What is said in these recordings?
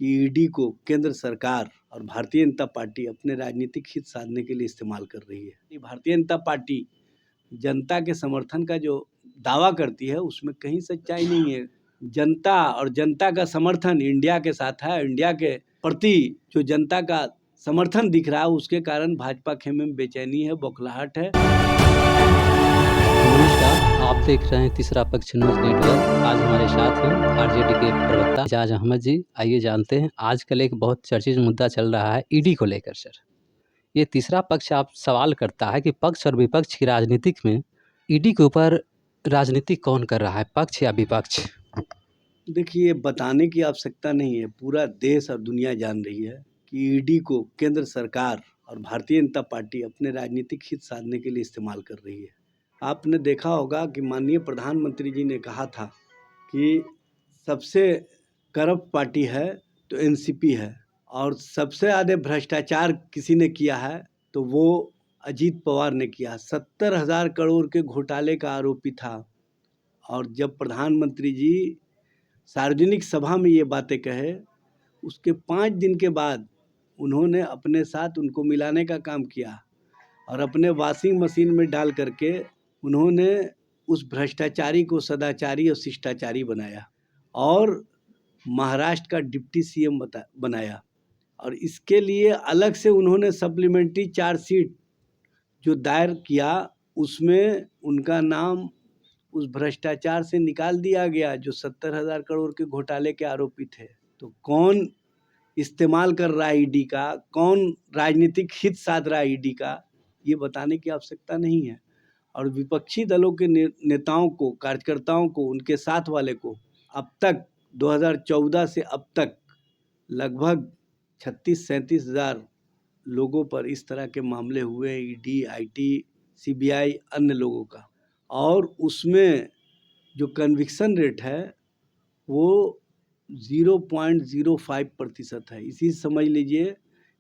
कि ईडी को केंद्र सरकार और भारतीय जनता पार्टी अपने राजनीतिक हित साधने के लिए इस्तेमाल कर रही है। भारतीय जनता पार्टी जनता के समर्थन का जो दावा करती है उसमें कहीं सच्चाई नहीं है। जनता और जनता का समर्थन इंडिया के साथ है। इंडिया के प्रति जो जनता का समर्थन दिख रहा है उसके कारण भाजपा खेमे में बेचैनी है, बौखलाहट है। नमस्कार, आप देख रहे हैं तीसरा पक्ष न्यूज नेटवर्क। आज हमारे साथ हैं आरजेडी के प्रवक्ता एजाज अहमद जी। आइए जानते हैं, आजकल एक बहुत चर्चित मुद्दा चल रहा है ईडी को लेकर। सर, ये तीसरा पक्ष आप सवाल करता है कि पक्ष और विपक्ष की राजनीतिक में ईडी के ऊपर राजनीति कौन कर रहा है, पक्ष या विपक्ष? देखिए, बताने की आवश्यकता नहीं है, पूरा देश और दुनिया जान रही है कि ईडी को केंद्र सरकार और भारतीय जनता पार्टी अपने राजनीतिक हित साधने के लिए इस्तेमाल कर रही है। आपने देखा होगा कि माननीय प्रधानमंत्री जी ने कहा था कि सबसे करप्ट पार्टी है तो एनसीपी है, और सबसे ज़्यादा भ्रष्टाचार किसी ने किया है तो वो अजीत पवार ने किया। 70,000 करोड़ के घोटाले का आरोपी था। और जब प्रधानमंत्री जी सार्वजनिक सभा में ये बातें कहे, उसके 5 दिन के बाद उन्होंने अपने साथ उनको मिलाने का काम किया और अपने वॉशिंग मशीन में डाल करके उन्होंने उस भ्रष्टाचारी को सदाचारी और शिष्टाचारी बनाया और महाराष्ट्र का डिप्टी सीएम बनाया। और इसके लिए अलग से उन्होंने सप्लीमेंट्री चार्जशीट जो दायर किया, उसमें उनका नाम उस भ्रष्टाचार से निकाल दिया गया जो 70,000 करोड़ के घोटाले के आरोपी थे। तो कौन इस्तेमाल कर रहा है ईडी का, कौन राजनीतिक हित साध रहा है ईडी का, ये बताने की आवश्यकता नहीं है। और विपक्षी दलों के नेताओं को, कार्यकर्ताओं को, उनके साथ वाले को अब तक 2014 से अब तक लगभग 36-37 हज़ार लोगों पर इस तरह के मामले हुए, ईडी, आईटी, सीबीआई, अन्य लोगों का। और उसमें जो कन्विक्शन रेट है वो 0.05% है। इसी समझ लीजिए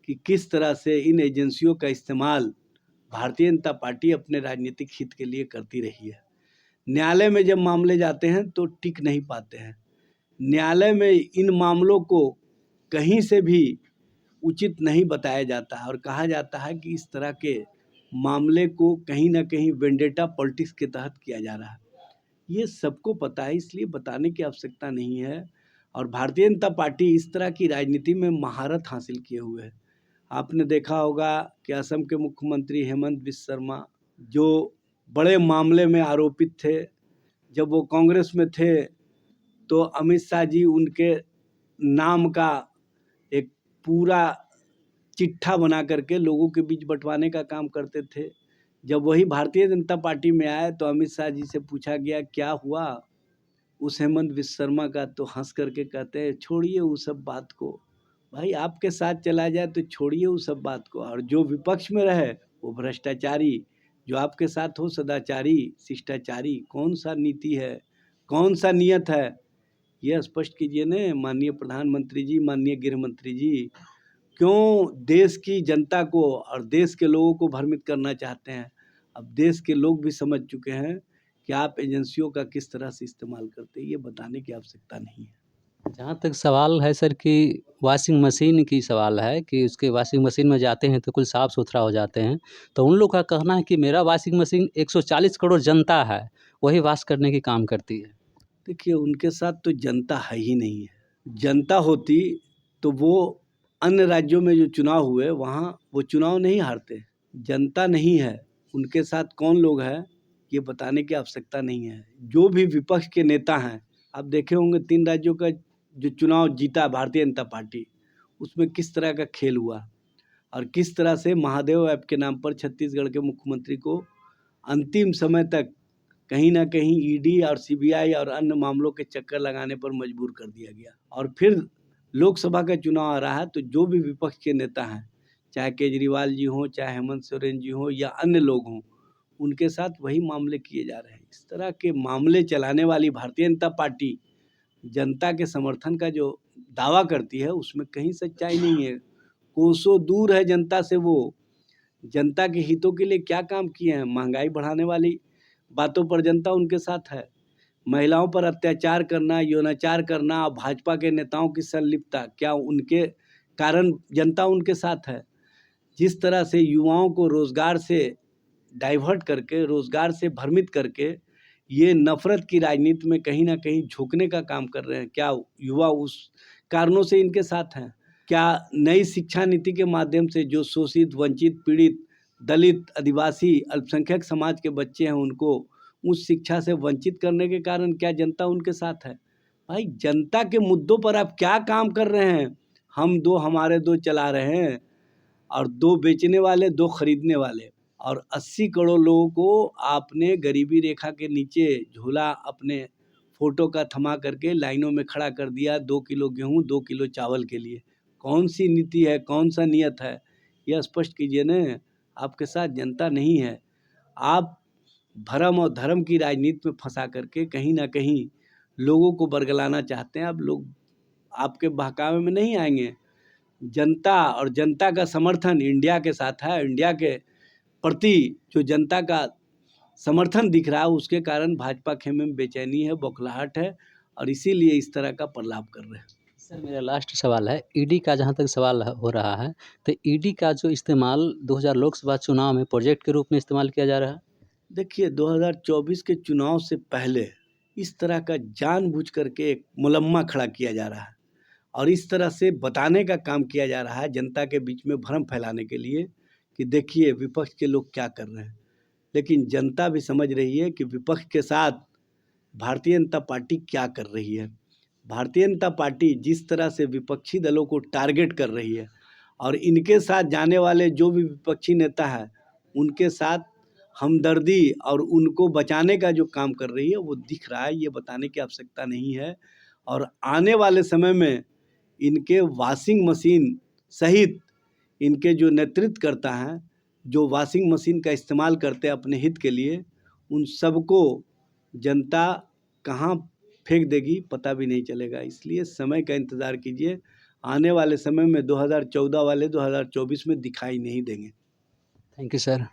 कि किस तरह से इन एजेंसियों का इस्तेमाल भारतीय जनता पार्टी अपने राजनीतिक हित के लिए करती रही है। न्यायालय में जब मामले जाते हैं तो टिक नहीं पाते हैं। न्यायालय में इन मामलों को कहीं से भी उचित नहीं बताया जाता है और कहा जाता है कि इस तरह के मामले को कहीं ना कहीं वेंडेटा पॉलिटिक्स के तहत किया जा रहा है। ये सबको पता है, इसलिए बताने की आवश्यकता नहीं है। और भारतीय जनता पार्टी इस तरह की राजनीति में महारत हासिल किए हुए है। आपने देखा होगा कि असम के मुख्यमंत्री हेमंत बिस्वा शर्मा जो बड़े मामले में आरोपित थे, जब वो कांग्रेस में थे तो अमित शाह जी उनके नाम का एक पूरा चिट्ठा बना करके लोगों के बीच बंटवाने का काम करते थे। जब वही भारतीय जनता पार्टी में आए तो अमित शाह जी से पूछा गया क्या हुआ उस हेमंत बिस्वा शर्मा का, तो हंस करके कहते हैं छोड़िए उस सब बात को, भाई आपके साथ चला जाए तो छोड़िए उस सब बात को। और जो विपक्ष में रहे वो भ्रष्टाचारी, जो आपके साथ हो सदाचारी शिष्टाचारी। कौन सा नीति है, कौन सा नियत है, ये स्पष्ट कीजिए न माननीय प्रधानमंत्री जी, माननीय गृह मंत्री जी। क्यों देश की जनता को और देश के लोगों को भ्रमित करना चाहते हैं? अब देश के लोग भी समझ चुके हैं कि आप एजेंसियों का किस तरह से इस्तेमाल करते हैं, ये बताने की आवश्यकता नहीं है। जहाँ तक सवाल है सर कि वॉशिंग मशीन की सवाल है कि उसके वॉशिंग मशीन में जाते हैं तो कुल साफ़ सुथरा हो जाते हैं, तो उन लोग का कहना है कि मेरा वॉशिंग मशीन 140 करोड़ जनता है, वही वॉश करने की काम करती है। देखिए, उनके साथ तो जनता है ही नहीं है। जनता होती तो वो अन्य राज्यों में जो चुनाव हुए वहाँ वो चुनाव नहीं हारते। जनता नहीं है, उनके साथ कौन लोग हैं ये बताने की आवश्यकता नहीं है। जो भी विपक्ष के नेता हैं, आप देखे होंगे 3 राज्यों का जो चुनाव जीता भारतीय जनता पार्टी, उसमें किस तरह का खेल हुआ और किस तरह से महादेव ऐप के नाम पर छत्तीसगढ़ के मुख्यमंत्री को अंतिम समय तक कहीं ना कहीं ईडी और सीबीआई और अन्य मामलों के चक्कर लगाने पर मजबूर कर दिया गया। और फिर लोकसभा का चुनाव आ रहा है तो जो भी विपक्ष के नेता हैं, चाहे केजरीवाल जी हों, चाहे हेमंत सोरेन जी हों या अन्य लोग हों, उनके साथ वही मामले किए जा रहे हैं। इस तरह के मामले चलाने वाली भारतीय जनता पार्टी जनता के समर्थन का जो दावा करती है उसमें कहीं सच्चाई नहीं है। कोसों दूर है जनता से। वो जनता के हितों के लिए क्या काम किए हैं? महंगाई बढ़ाने वाली बातों पर जनता उनके साथ है। महिलाओं पर अत्याचार करना, यौनाचार करना, भाजपा के नेताओं की संलिप्तता, क्या उनके कारण जनता उनके साथ है? जिस तरह से युवाओं को रोज़गार से डाइवर्ट करके, रोज़गार से भ्रमित करके, ये नफ़रत की राजनीति में कहीं न कहीं झोंकने का काम कर रहे हैं। क्या युवा उस कारणों से इनके साथ हैं? क्या नई शिक्षा नीति के माध्यम से जो शोषित, वंचित, पीड़ित, दलित, आदिवासी, अल्पसंख्यक समाज के बच्चे हैं, उनको उस शिक्षा से वंचित करने के कारण क्या जनता उनके साथ है? भाई, जनता के मुद्दों पर आप क्या काम कर रहे हैं? हम दो हमारे दो चला रहे हैं और 2 बेचने वाले, 2 खरीदने वाले, और 80 करोड़ लोगों को आपने गरीबी रेखा के नीचे झोला अपने फ़ोटो का थमा करके लाइनों में खड़ा कर दिया 2 किलो गेहूँ, 2 किलो चावल के लिए। कौन-सी नीति है, कौन-सा नियत है? यह स्पष्ट कीजिए न। आपके साथ जनता नहीं है। आप भरम और धर्म की राजनीति में फँसा करके कहीं न कहीं लोगों को बरगलाना चाहते हैं। अब लोग आपके बहकावे में नहीं आएँगे। जनता और जनता का समर्थन इंडिया के साथ है। इंडिया के प्रति जो जनता का समर्थन दिख रहा है, उसके कारण भाजपा खेमे में बेचैनी है, बौखलाहट है, और इसीलिए इस तरह का प्रलाप कर रहे हैं। सर, मेरा लास्ट सवाल है, ईडी का जहाँ तक सवाल हो रहा है, तो ईडी का जो इस्तेमाल 2000 लोकसभा चुनाव में प्रोजेक्ट के रूप में इस्तेमाल किया जा रहा है? देखिए, 2024 के चुनाव से पहले इस तरह का जानबूझ करके एक मुलम्मा खड़ा किया जा रहा है और इस तरह से बताने का काम किया जा रहा है जनता के बीच में भ्रम फैलाने के लिए कि देखिए विपक्ष के लोग क्या कर रहे हैं। लेकिन जनता भी समझ रही है कि विपक्ष के साथ भारतीय जनता पार्टी क्या कर रही है। भारतीय जनता पार्टी जिस तरह से विपक्षी दलों को टारगेट कर रही है और इनके साथ जाने वाले जो भी विपक्षी नेता है, उनके साथ हमदर्दी और उनको बचाने का जो काम कर रही है, वो दिख रहा है। ये बताने की आवश्यकता नहीं है। और आने वाले समय में इनके वॉशिंग मशीन सहित इनके जो नेतृत्वकर्ता हैं, जो वॉशिंग मशीन का इस्तेमाल करते हैं अपने हित के लिए, उन सबको जनता कहाँ फेंक देगी पता भी नहीं चलेगा। इसलिए समय का इंतज़ार कीजिए। आने वाले समय में 2014 वाले 2024 में दिखाई नहीं देंगे। Thank you sir.